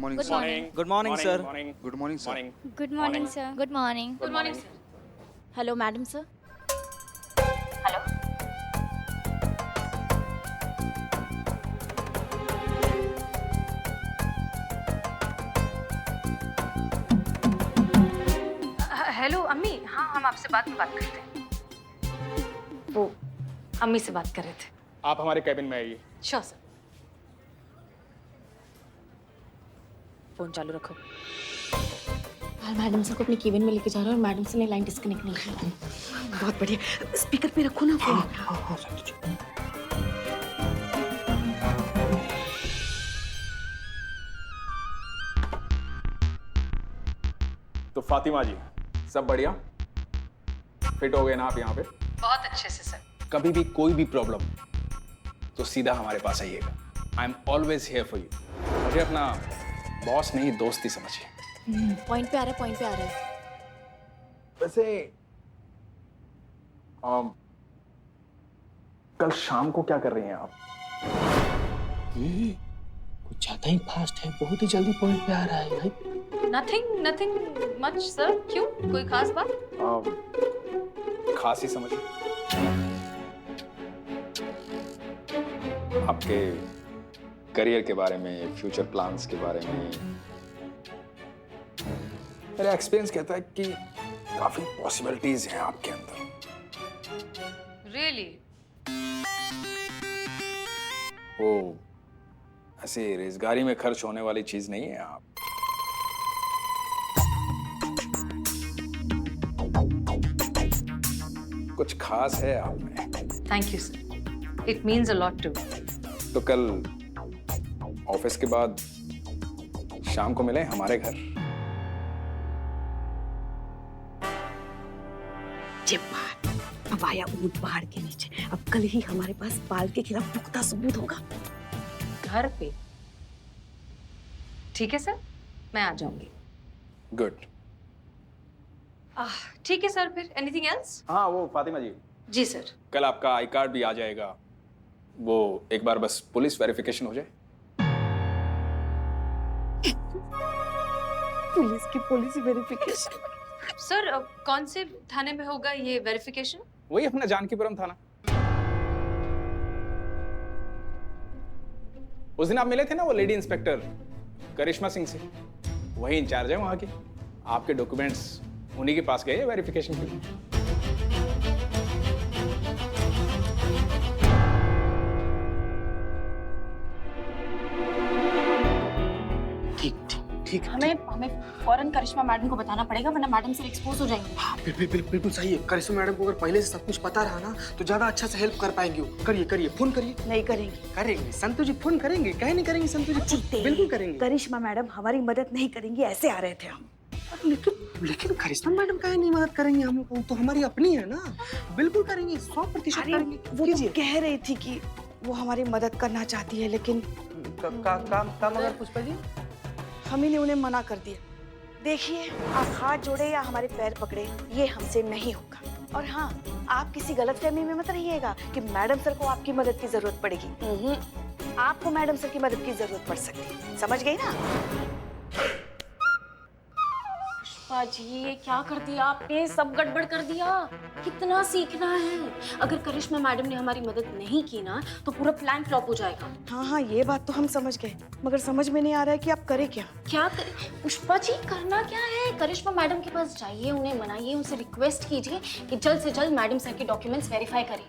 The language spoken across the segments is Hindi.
morning, Good sir. morning. Good morning, sir. Good morning, sir. Good morning, sir. Good morning. Good morning, sir. Hello, madam, sir. Hello अम्मी, हाँ हम आपसे बाद में बात करते हैं। वो अम्मी से बात कर रहे थे। आप हमारे कैबिन में आइए। Sure sir. फोन चालू रखो। मैडम सर को अपनी केबिन में लेके जा रहा है और मैडम से ने लाइन डिस्कनेक्ट नहीं की। बहुत बढ़िया। स्पीकर पे रखो ना फोन। तो फातिमा जी, सब बढ़िया? फिट हो गए ना आप यहाँ पे? बहुत अच्छे से सर। कभी भी कोई भी प्रॉब्लम तो सीधा हमारे पास आइएगा। I am always here for you. मुझे अपना बॉस नहीं दोस्ती समझिए। पॉइंट पे आ रहा है, पॉइंट पे आ रहा है। वैसे कल शाम को क्या कर रही हैं आप? कुछ ज्यादा ही फास्ट है, बहुत ही जल्दी पॉइंट पे आ रहा है भाई। Nothing much sir. क्यों, कोई खास बात? खास ही समझिए। आपके करियर के बारे में, फ्यूचर प्लान्स के बारे में मेरा एक्सपीरियंस कहता है कि काफी पॉसिबिलिटीज हैं आपके अंदर। रियली? वो ऐसे रेजगारी में खर्च होने वाली चीज नहीं है आप। कुछ खास है आप में। Thank you sir. It means a lot too. तो कल ऑफिस के बाद शाम को मिलें हमारे घर। अब आया ऊंट पहाड़ के नीचे। अब कल ही हमारे पास पाल के खिलाफ पुख्ता सबूत होगा। घर पे? ठीक है सर, मैं आ जाऊंगी। गुड। ठीक है सर, फिर एनीथिंग एल्स? हाँ, वो फातिमा जी, जी सर। कल आपका आई कार्ड भी आ जाएगा। वो एक बार बस पुलिस वेरिफिकेशन हो जाए। Police verification? सर कौन से थाने में होगा ये वेरिफिकेशन? वही अपना जानकीपुरम थाना। उस दिन आप मिले थे ना वो लेडी इंस्पेक्टर करिश्मा सिंह से, वही इंचार्ज है वहां की। आपके डॉक्यूमेंट्स उन्हीं के पास गए वेरिफिकेशन के लिए। ठीक। हमें फौरन करिश्मा मैडम को बताना पड़ेगा, वरना मैडम सर एक्सपोज हो जाएंगे। हाँ, बिल्कुल सही है। करिश्मा मैडम को अगर पहले से सब कुछ पता रहा ना तो ज्यादा अच्छा से हेल्प कर पाएंगे वो। करिए, फोन करिए। नहीं करेंगे। करेंगे संतु जी, फोन करेंगे। कहे नहीं करेंगे संतु जी? बिल्कुल करेंगे। करिश्मा मैडम हमारी मदद नहीं करेंगी, ऐसे आ रहे थे हम। लेकिन करिश्मा मैडम काहे नहीं मदद करेंगे? हम लोग तो हमारी अपनी है ना। बिल्कुल करेंगे, 100% करेंगे। वो तो कह रही थी कि वो हमारी मदद करना चाहती है, लेकिन काम अगर पुष्पा जी हम ही ने उन्हें मना कर दिया। देखिए, आप हाथ जोड़े या हमारे पैर पकड़े, ये हमसे नहीं होगा। और हाँ, आप किसी गलतफहमी में मत रहिएगा कि मैडम सर को आपकी मदद की जरूरत पड़ेगी। आपको मैडम सर की मदद की जरूरत पड़ सकती है, समझ गई ना? पुष्पा जी, ये क्या कर दिया आपने? सब गड़बड़ कर दिया। कितना सीखना है। अगर करिश्मा मैडम ने हमारी मदद नहीं की ना तो पूरा प्लान फ्लॉप हो जाएगा। हाँ, ये बात तो हम समझ गए, मगर समझ में नहीं आ रहा है कि आप करें क्या। क्या करें पुष्पा जी? करना क्या है? करिश्मा मैडम के पास जाइए, उन्हें मनाइए, उनसे रिक्वेस्ट कीजिए कि जल्द से जल्द मैडम सर के डॉक्यूमेंट्स वेरीफाई करें।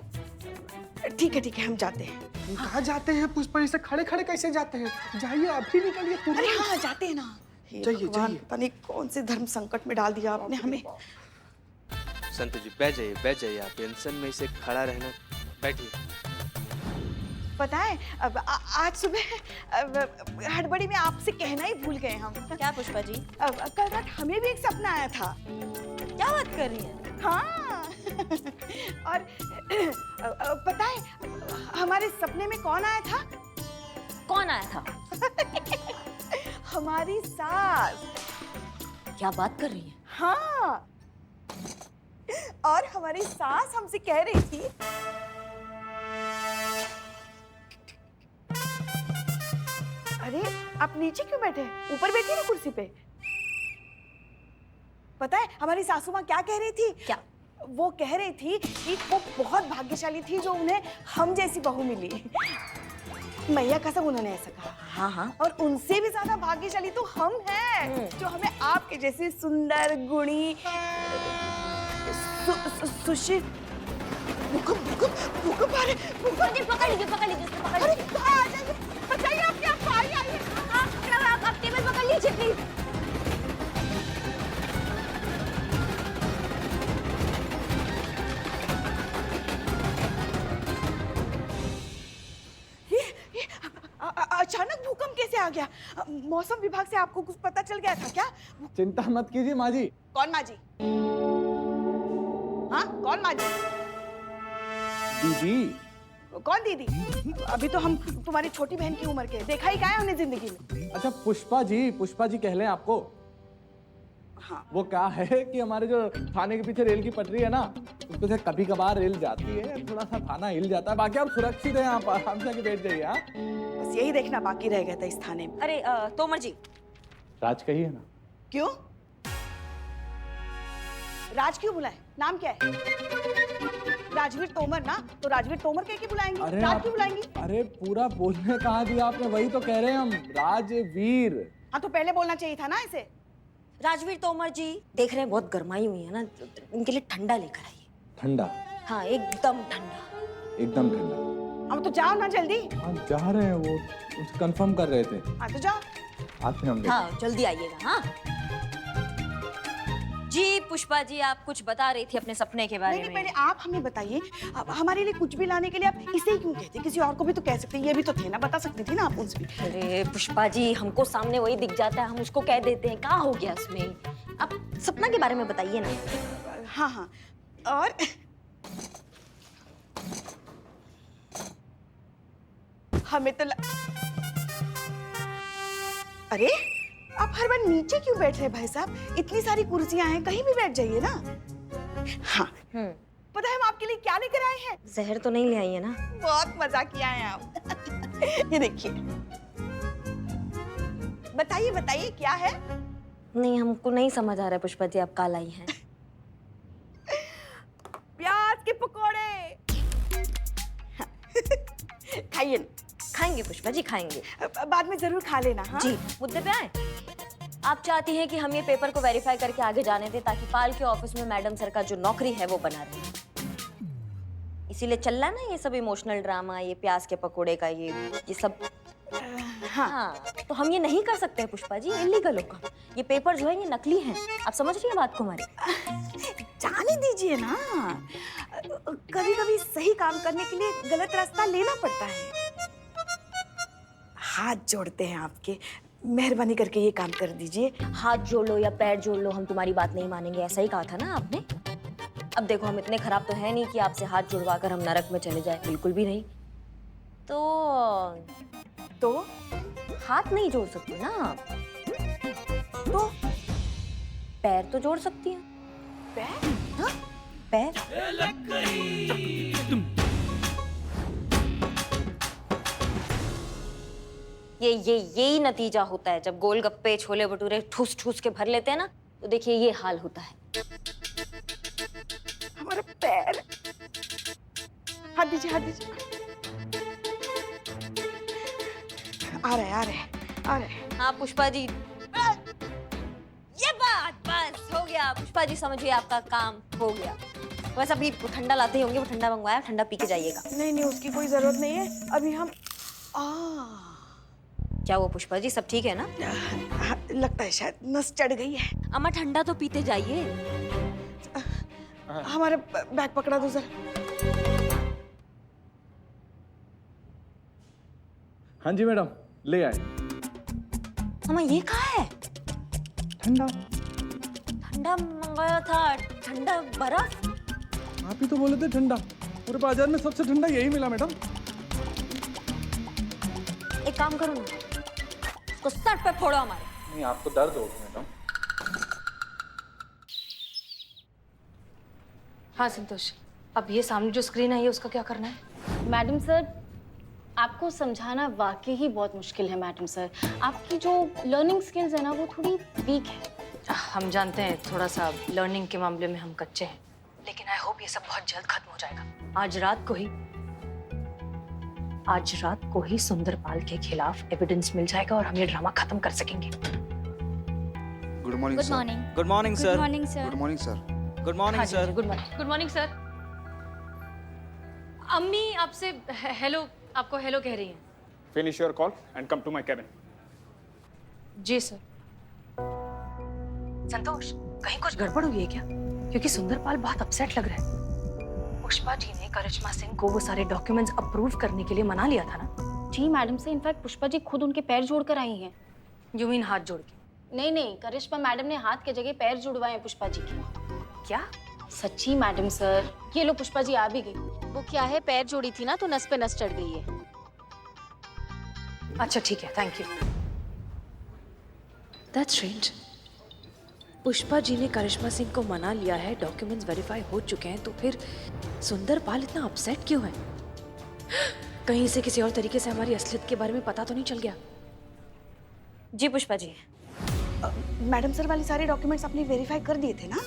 ठीक है, हम जाते हैं। कहाँ जाते हैं पुष्पा? ऐसे खड़े कैसे जाते हैं? जाइए, अभी निकलिए। अरे हाँ, जाते हैं ना। जाइए। पता नहीं कौन से धर्म संकट में डाल दिया आपने हमें। संतु जी बैठ जाइए। आप टेंशन में इसे खड़ा रहना। बैठिए। पता है, अब आज सुबह हड़बड़ी में आपसे कहना ही भूल गए हम। क्या पुष्पा जी? कल रात हमें भी एक सपना आया था। क्या बात कर रही है? हाँ। और पता है हमारे सपने में कौन आया था? कौन आया था? हमारी सास। क्या बात कर रही है? हाँ, और हमारी सास हमसे कह रही थी अरे आप नीचे क्यों बैठे हैं? ऊपर बैठिए ना कुर्सी पे। पता है हमारी सासू माँ क्या कह रही थी? क्या? वो कह रही थी कि वो बहुत भाग्यशाली थी जो उन्हें हम जैसी बहू मिली। मैया कसम उन्होंने ऐसा कहा। हाँ हाँ। और उनसे भी ज्यादा भाग्यशाली तो हम हैं जो हमें आपके जैसी सुंदर गुणी सुशील भूकंप आ रहे, भूकंप पकड़ लीजिए पकड़ लीजिए पकड़ लीजिए। अरे कहाँ आ जाएंगे? बताइए आप क्या आई है? आप टेबल पकड़ लीजिए प्लीज। अचानक भूकंप कैसे आ गया? मौसम विभाग से आपको कुछ पता चल गया था क्या? चिंता मत कीजिए माँ जी। कौन माँ जी? हाँ कौन माँ जी? दीदी। कौन दीदी? अभी तो हम तुम्हारी छोटी बहन की उम्र के, देखा ही क्या है हमने जिंदगी में। अच्छा पुष्पा जी कह लें आपको। हाँ। वो क्या है कि हमारे जो थाने के पीछे रेल की पटरी है ना, उसपे से कभी कभार रेल जाती है, थोड़ा सा थाना हिल जाता है। बाकी आप सुरक्षित हैं, आप आराम से बैठ जाइए। हाँ बस यही देखना बाकी रह गया था इस थाने में। अरे तोमर जी। राज कहिए ना। क्यों? राज क्यों बुलाए? नाम क्या है? राजवीर तोमर ना, तो राजवीर तोमर कह के बुलाएंगे। राज क्यों बुलाएंगी? अरे पूरा बोलने कहाँ दिया आपने, वही तो कह रहे हैं हम, राजवीर। हाँ तो पहले बोलना चाहिए था ना इसे। राजवीर तोमर जी देख रहे हैं बहुत गर्माई हुई है ना, इनके लिए ठंडा लेकर आइए। ठंडा? हाँ एकदम ठंडा। एकदम ठंडा। अब तो जाओ ना जल्दी। हाँ जा रहे हैं, वो कंफर्म कर रहे थे। हाँ तो जाओ। आते हम। हाँ जल्दी आइएगा। हाँ जी पुष्पा जी आप कुछ बता रही थी अपने सपने के बारे नहीं, में। पहले आप हमें बताइए, अब हमारे लिए कुछ भी लाने के लिए आप इसे ही क्यों कहते? किसी और को भी तो कह सकते, ये भी तो थे ना, बता सकती थी ना आप उनसे भी। अरे पुष्पा जी हमको सामने वही दिख जाता है, हम उसको कह देते हैं, क्या हो गया उसमें? आप सपना के बारे में बताइए ना। हाँ हाँ और हमें तो अरे आप हर बार नीचे क्यों बैठ रहे भाई साहब? इतनी सारी कुर्सियां हैं, कहीं भी बैठ जाइए ना। हाँ पता है हम आपके लिए क्या लेकर आए हैं? जहर तो नहीं ले आई है ना? बहुत मजा किया है आप। ये देखिए, बताइए बताइए क्या है? नहीं हमको नहीं समझ आ रहा है पुष्पा जी आप काल आई हैं। प्याज के पकोड़े। खाइए ना। खाएंगे पुष्पा जी खाएंगे। बाद में जरूर खा लेना। हाँ? जी मुद्दे पे आए। आप चाहती हैं कि हम ये पेपर को वेरीफाई करके आगे जाने दें ताकि पाल के ऑफिस में मैडम सर का जो नौकरी है वो बना रहे। इसीलिए चल रहा है ना ये सब इमोशनल ड्रामा, ये प्याज के पकोड़े का ये सब। हाँ तो हम ये नहीं कर सकते हैं पुष्पा जी, इलीगल होगा। ये पेपर जो है ये नकली है, आप समझ रही हैं बात को हमारी? जाने दीजिए ना, कभी कभी सही काम करने के लिए गलत रास्ता लेना पड़ता है। हाथ जोड़ते हैं आपके, मेहरबानी करके ये काम कर दीजिए। हाथ जोड़ लो या पैर जोड़ लो हम तुम्हारी बात नहीं मानेंगे, ऐसा ही कहा था ना आपने। अब देखो हम इतने खराब तो है नहीं कि आपसे हाथ जुड़वा कर हम नरक में चले जाए, बिल्कुल भी नहीं। तो हाथ नहीं जोड़ सकती ना आप, तो पैर तो जोड़ सकती हैं। पैर? हाँ पैर। यही नतीजा होता है जब गोलगप्पे छोले भटूरे ठूस ठूस के भर लेते हैं ना, तो देखिए ये हाल होता है। हमारा पैर। हाथ दीजिए हाथ दीजिए। आ रहे हैं। हाँ पुष्पा जी, ये बात बस हो गया। पुष्पा जी समझिए आपका काम हो गया। बस अभी ठंडा लाते ही होंगे, वो ठंडा मंगवाया, ठंडा पी के जाइएगा। नहीं उसकी कोई जरूरत नहीं है, अभी हम क्या वो पुष्पा जी सब ठीक है ना? लगता है शायद नस चढ़ गई है। अम्मा ठंडा तो पीते जाइए। हमारा बैग पकड़ा दो जरा। हाँ जी मैडम ले आए। अम्मा ये कहाँ है? ठंडा। ठंडा मंगाया था, ठंडा बर्फ। आप ही तो बोले थे ठंडा, पूरे बाजार में सबसे ठंडा यही मिला मैडम। एक काम करो ना, उसको सर पे फोड़ो हमारे। नहीं आपको दर्द होगा मैडम। हाँ संतोष, अब ये सामने जो स्क्रीन है ये उसका क्या करना है? मैडम सर आपको समझाना वाकई ही बहुत मुश्किल है मैडम सर। आपकी जो लर्निंग स्किल्स है ना वो थोड़ी वीक है। हम जानते हैं थोड़ा सा लर्निंग के मामले में हम कच्चे हैं, लेकिन आई होप ये सब बहुत जल्द खत्म हो जाएगा। आज रात को ही सुंदरपाल के खिलाफ एविडेंस मिल जाएगा और हम ये ड्रामा खत्म कर सकेंगे। Good morning good sir. Morning. Good morning good sir. Morning sir. Good morning sir. Good morning sir. Good morning. Good morning sir. अम्मी आपसे हेलो, आपको हेलो कह रही हैं। Finish your call and come to my cabin. जी सर। संतोष, कहीं कुछ गड़बड़ हुई है क्या? क्योंकि सुंदरपाल बहुत अपसेट लग रहा है। पुष्पा जी ने करिश्मा सिंह को वो सारे डॉक्यूमेंट्स अप्रूव करने के लिए मना लिया था ना? जी मैडम से इनफैक्ट पुष्पा जी खुद उनके पैर जोड़कर आई हैं। यू मीन हाथ जोड़ के? नहीं, करिश्मा मैडम ने हाथ के जगह पैर जुड़वाए हैं पुष्पा जी के। क्या? सच्ची मैडम सर। ये लो पुष्पा जी आ भी गई। वो क्या है, पैर जोड़ी थी ना तो नस पे नस चढ़ गई है। अच्छा ठीक है, thank you. That's strange. Pushpa ji ने करिश्मा सिंह को मना लिया है, डॉक्यूमेंट्स वेरीफाई हो चुके हैं, तो फिर सुंदरपाल इतना अपसेट क्यों है? कहीं से किसी और तरीके से हमारी असलियत के बारे में पता तो नहीं चल गया? जी पुष्पा जी। मैडम सर वाले सारे डॉक्यूमेंट्स आपने वेरीफाई कर दिए थे ना?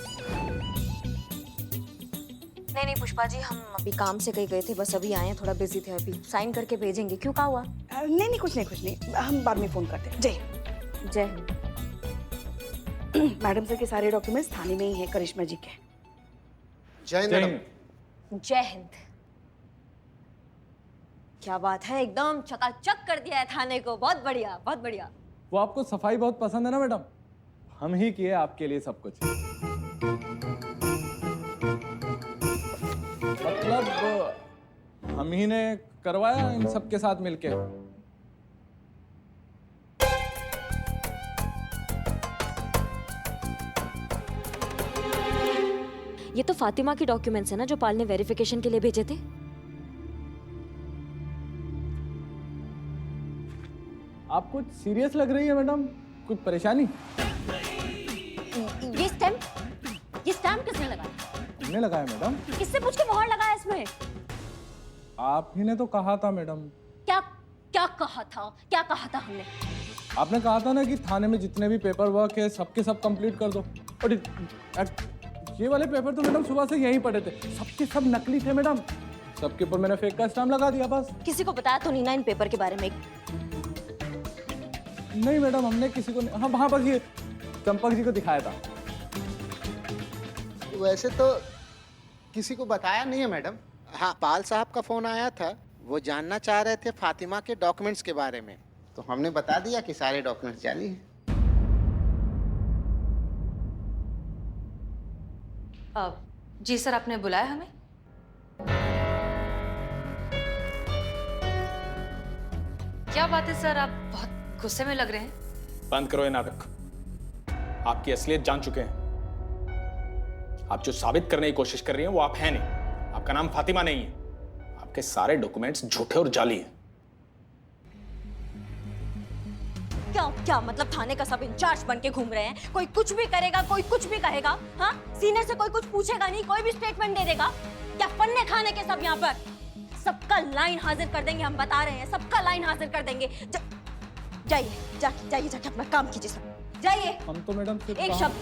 नहीं पुष्पा जी, हम अभी काम से कहीं गए थे, बस अभी आए हैं, थोड़ा बिजी थे, अभी साइन करके भेजेंगे। क्यों, क्या हुआ? नहीं कुछ नहीं, हम बाद में फोन करते हैं। जय जय हिंद। मैडम सर के सारे डॉक्यूमेंट्स थाने में ही हैं करिश्मा जी के। जय हिंद मैडम। जय हिंद। क्या बात है, एकदम चकाचक कर दिया है थाने को। बहुत बढ़िया, बहुत बढ़िया। वो आपको सफाई बहुत पसंद है ना मैडम? हम ही किए आपके लिए सब कुछ। मतलब हम ही ने करवाया इन सब के साथ मिलके। ये तो फातिमा की डॉक्यूमेंट्स है ना जो पाल ने वेरिफिकेशन के लिए भेजे थे? आप कुछ सीरियस लग रही है मैडम, कुछ परेशानी? ये स्टैम्प किसने लगाया? हमने लगाया मैडम। किससे पूछ के मोहर लगाया इसमें? आप ही ने तो कहा था मैडम। क्या कहा था हमने? आपने कहा था ना कि थाने में जितने भी पेपर वर्क है सबके सब कंप्लीट कर दो। और ये वाले पेपर तो मैडम सुबह से यहीं पड़े थे, सबके सब नकली थे मैडम। सबके ऊपर मैंने फेक का स्टैम्प लगा दिया बस। किसी को बताया तो नहीं ना इन पेपर के बारे में? नहीं मैडम, हमने किसी को नहीं। हाँ वहाँ पर ये चंपक जी को दिखाया था। वैसे तो किसी को बताया नहीं है मैडम। हाँ, पाल साहब का फोन आया था, वो जानना चाह रहे थे फातिमा के डॉक्यूमेंट्स के बारे में, तो हमने बता दिया कि सारे डॉक्यूमेंट्स जाली हैं। जी सर, आपने बुलाया हमें? क्या बात है सर, आप बहुत गुस्से में लग रहे हैं। बंद करो ये नाटक। आपकी असलियत जान चुके हैं। आप जो साबित करने की कोशिश कर रही हैं वो आप हैं नहीं। आपका नाम फातिमा नहीं है। आपके सारे डॉक्यूमेंट्स झूठे और जाली हैं। क्या मतलब थाने का सब इंचार्ज बन के घूम रहे हैं? कोई कुछ भी करेगा, कोई कुछ भी कहेगा। हाँ, सीनियर से कोई कुछ पूछेगा नहीं, कोई भी स्टेटमेंट दे देगा। क्या फन्ने खाने के सब यहाँ पर? सबका लाइन हाजिर कर देंगे, हम बता रहे हैं, सबका लाइन हाजिर कर देंगे। जाइए जाके अपना काम कीजिए सब। जाइए। हम तो मैडम एक शब्द।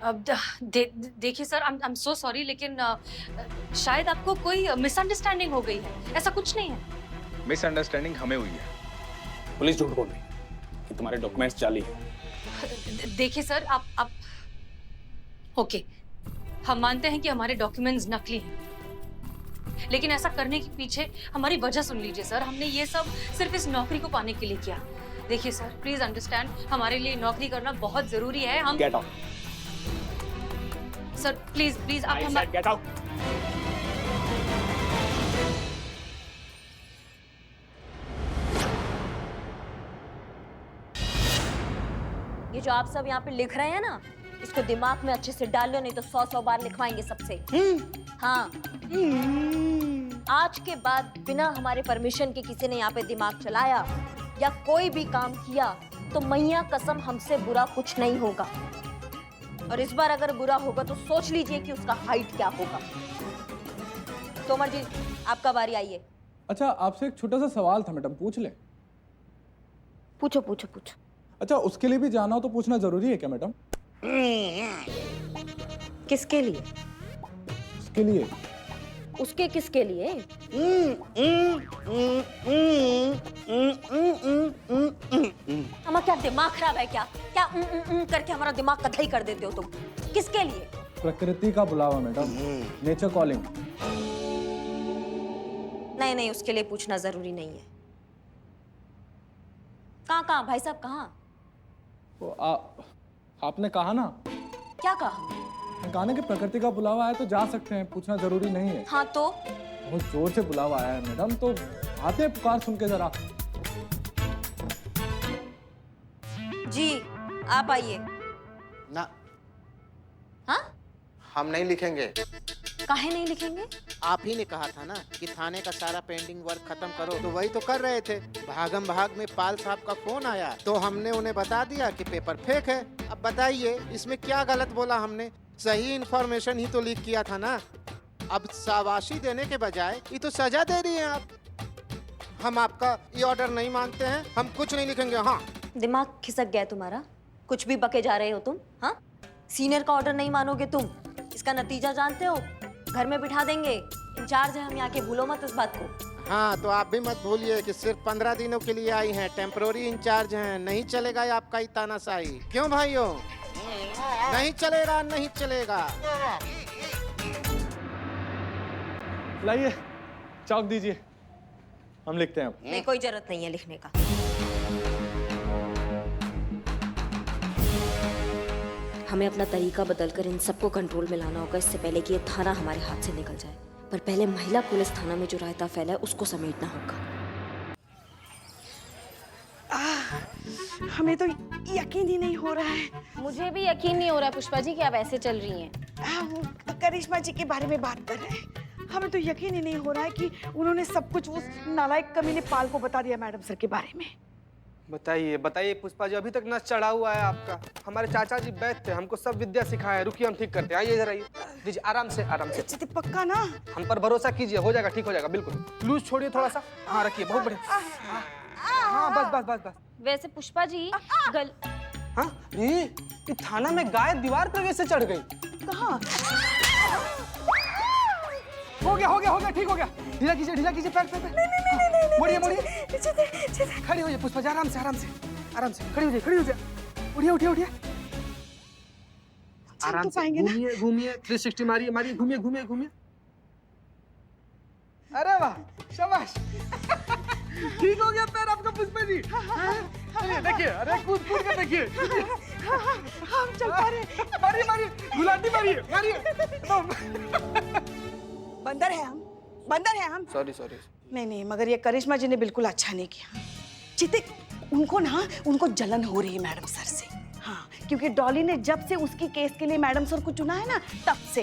अब देखिए sir, I am so sorry, लेकिन शायद आपको कोई मिसअंडरस्टैंडिंग हो गई है। ऐसा कुछ नहीं है। मिसअंडरस्टैंडिंग हमें हुई है। पुलिस झूठ बोल रही है कि तुम्हारे डॉक्यूमेंट्स जाली हैं। देखिए सर, आप ओके, हम मानते हैं कि हमारे डॉक्यूमेंट्स नकली हैं, लेकिन ऐसा करने के पीछे हमारी वजह सुन लीजिए सर। हमने ये सब सिर्फ इस नौकरी को पाने के लिए किया। देखिए सर, प्लीज अंडरस्टैंड, हमारे लिए नौकरी करना बहुत जरूरी है। हम गेट आउट। सर प्लीज आप हम गेट आउट। ये जो आप सब यहाँ पे लिख रहे हैं ना, इसको दिमाग में अच्छे से डाल लो, नहीं तो 100 बार लिखवाएंगे सबसे। हाँ, आज के बाद बिना हमारे परमिशन के किसी ने यहाँ पे दिमाग चलाया या कोई भी काम किया तो मैया कसम हमसे बुरा कुछ नहीं होगा। और इस बार अगर बुरा होगा तो सोच लीजिए कि उसका हाइट क्या होगा। तोमर जी, आपका बारी, आइए। अच्छा, आपसे एक छोटा सा सवाल था मैडम, पूछ ले? पूछो पूछो पूछो। अच्छा, उसके लिए भी जाना हो तो पूछना जरूरी है क्या मैडम? किसके लिए? उसके लिए। उसके किसके लिए? हमारा क्या दिमाग खराब है क्या? क्या करके हमारा दिमाग कथई कर देते हो तुम? किसके लिए? प्रकृति का बुलावा मैडम, नेचर कॉलिंग। नहीं नहीं, उसके लिए पूछना जरूरी नहीं है। कहाँ भाई साहब, कहाँ? वो आपने कहा ना। क्या कहा? मैंने कहा ना कि प्रकृति का बुलावा आया तो जा सकते हैं, पूछना जरूरी नहीं है। हाँ तो? बहुत जोर से बुलावा आया है मैडम, तो आते हैं, पुकार सुन के जरा। जी, आप आइए। ना। हाँ? हम नहीं लिखेंगे। काहे नहीं लिखेंगे? आप ही ने कहा था ना कि थाने का सारा पेंडिंग वर्क खत्म करो, तो वही तो कर रहे थे। भागम भाग में पाल साहब का फोन आया तो हमने उन्हें बता दिया कि पेपर फेक है। अब बताइए इसमें क्या गलत बोला हमने? सही इन्फॉर्मेशन ही तो लीक किया था ना। अब शाबाशी देने के बजाय ये तो सजा दे रही हैं आप। हम आपका ये ऑर्डर नहीं मानते हैं, हम कुछ नहीं लिखेंगे। हाँ, दिमाग खिसक गया तुम्हारा? कुछ भी बके जा रहे हो तुम? हाँ, सीनियर का ऑर्डर नहीं मानोगे तुम? इसका नतीजा जानते हो? घर में बिठा देंगे। इंचार्ज है हम यहाँ के, भूलो मत इस बात को। हाँ, तो आप भी मत भूलिए कि सिर्फ 15 दिनों के लिए आई हैं, टेम्पररी इंचार्ज हैं। नहीं चलेगा ये आपका ही तानाशाही। क्यों भाइयों? नहीं चलेगा, नहीं चलेगा। लाइए चौक दीजिए, हम लिखते हैं अब। नहीं, कोई जरूरत नहीं है लिखने का। हमें अपना तरीका बदलकर इन सबको कंट्रोल में लाना होगा, इससे पहले कि ये थाना हमारे हाथ से निकल जाए। पर पहले महिला पुलिस थाना में जो रायता फैला है उसको समेटना होगा। हमें तो यकीन ही नहीं हो रहा है। मुझे भी यकीन नहीं हो रहा है पुष्पा जी कि आप ऐसे चल रही हैं। वो करिश्मा जी के बारे में बात कर रहे हैं। हमें तो यकीन ही नहीं हो रहा है कि उन्होंने सब कुछ उस नालायक कमीने पाल को बता दिया मैडम सर के बारे में। बताइए बताइए पुष्पा जी, अभी तक नस चढ़ा हुआ है आपका। हमारे चाचा जी वैद्य थे, हमको सब विद्या सिखाया। रुकिए हम ठीक करते हैं। आइए इधर आइए, दीजिए आराम से आराम से। पक्का ना? हम पर भरोसा कीजिए, हो जाएगा, ठीक हो जाएगा बिल्कुल। लूज छोड़िए थोड़ा सा। हाँ रखिए, बहुत बढ़िया। हाँ बस बस बस बस। वैसे पुष्पा जी हाँ, ये थाना में गाय दीवार पर कैसे चढ़ गई? कहाँ? हो गया, ठीक हो गया। ढीला कीजिए पैर। नहीं। मोड़िए। खड़ी हो जाइए पुष्पा जी, आराम से खड़ी हो जाइए। उठिए। आराम से घूमिए 360 मारिए, घूमिए। अरे वाह, शाबाश। ठीक हो गया पैर आपका पुष्पा जी। देखिए, अरे कूद के देखिए। हम चल पा रहे। मारिए, गुलाटी मारिए। बंदर है हम। सॉरी। नहीं, मगर ये करिश्मा जी ने बिल्कुल अच्छा नहीं किया। चिते, उनको जलन हो रही है मैडम सर से। हाँ, क्योंकि डॉली ने जब से उसकी केस के लिए मैडम सर को चुना है ना, तब से।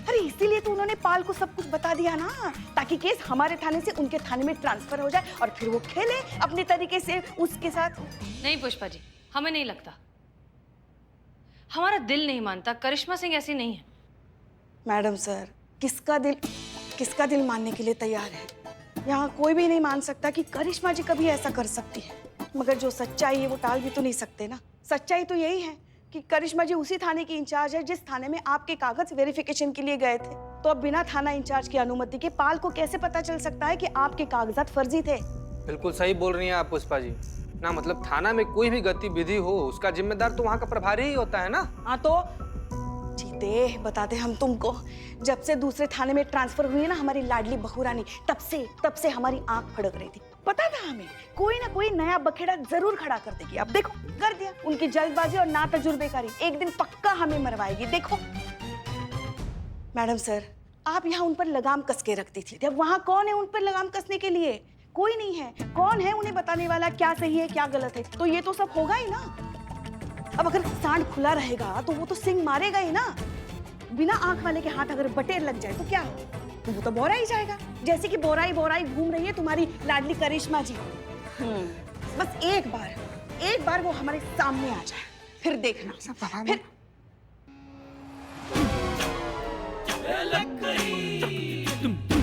अरे इसीलिए तो उन्होंने पाल को सब कुछ बता दिया ना, ताकि केस हमारे थाने से उनके थाने में ट्रांसफर हो जाए और फिर वो खेले अपने तरीके से उसके साथ। नहीं पुष्पा जी, हमें नहीं लगता। हमारा दिल नहीं मानता, करिश्मा सिंह ऐसी नहीं है। मैडम सर, किसका दिल मानने के लिए तैयार है? यहाँ कोई भी नहीं मान सकता कि करिश्मा जी कभी ऐसा कर सकती है। मगर जो सच्चाई है वो टाल भी तो नहीं सकते ना। सच्चाई तो यही है कि करिश्मा जी उसी थाने की इंचार्ज है जिस थाने में आपके कागज वेरिफिकेशन के लिए गए थे। तो अब बिना थाना इंचार्ज की अनुमति के पाल को कैसे पता चल सकता है कि आपके कागजात फर्जी थे? बिल्कुल सही बोल रही हैं आप पुष्पा जी ना। मतलब थाना में कोई भी गतिविधि हो, उसका जिम्मेदार तो वहाँ का प्रभारी ही होता है ना। हाँ तो जीते बताते हम तुमको। जब से दूसरे थाने में ट्रांसफर हुई ना हमारी लाडली बहू रानी, तब से हमारी आंख फड़क रही थी। पता था हमें कोई ना कोई नया बखेड़ा जरूर खड़ा कर देगी। अब देखो कर दिया। उनकी जल्दबाजी और ना तजुर्बेकारी एक दिन पक्का हमें मरवाएगी। देखो मैडम सर, आप यहाँ उन पर लगाम कस के रखती थी। अब वहाँ कौन है उन पर लगाम कसने के लिए? कोई नहीं है। कौन है उन्हें बताने वाला क्या सही है क्या गलत है? तो ये तो सब होगा ही ना। अब अगर सांड खुला रहेगा तो वो तो सिंह मारेगा ही ना। बिना आंख वाले के हाथ अगर बटेर लग जाए तो क्या हो? तो वो तो बोरा ही जाएगा, जैसे कि बोराई घूम रही है तुम्हारी लाडली करिश्मा जी। बस एक बार वो हमारे सामने आ जाए, फिर देखना। तुम